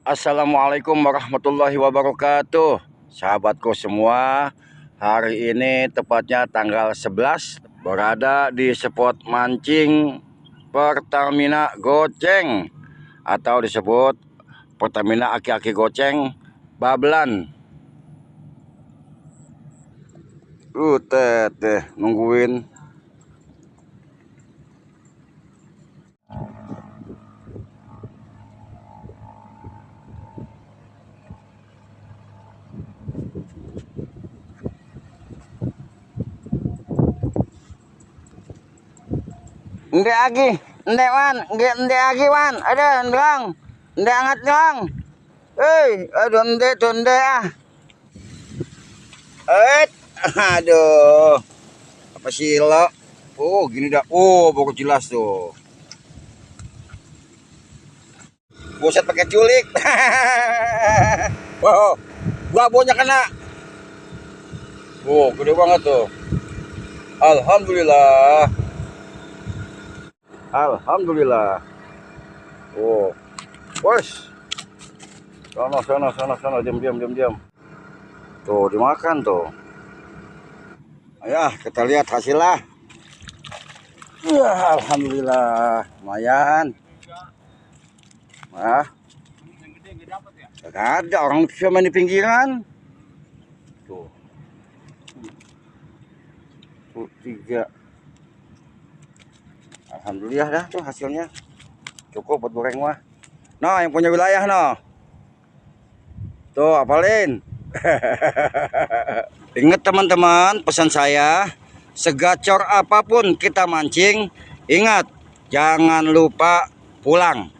Assalamualaikum warahmatullahi wabarakatuh. Sahabatku semua, hari ini tepatnya tanggal 11 berada di spot mancing Pertamina Goceng atau disebut Pertamina Aki-Aki Goceng Babelan. Teh nungguin. Ndek lagi, ndek wan, ndek lagi wan, ada ndang, ndek angat ndang. Aduh ndek tuh ndek ah. Aduh, apa sih lo? Oh gini dah, oh baru jelas tuh. Buset pakai culik. Wow, babonya kena. Oh gede banget tuh. Alhamdulillah. Alhamdulillah. Oh, bos. Sana, diam. Tuh dimakan tuh. Ya kita lihat hasilnya. Ya, alhamdulillah, lumayan. Gak ada orang bisa main di pinggiran. Tuh. Tuh 3. Alhamdulillah dah tuh hasilnya. Cukup buat goreng mah. Nah, yang punya wilayah noh. Tuh, apalin. Ingat teman-teman, pesan saya, segacor apapun kita mancing, ingat jangan lupa pulang.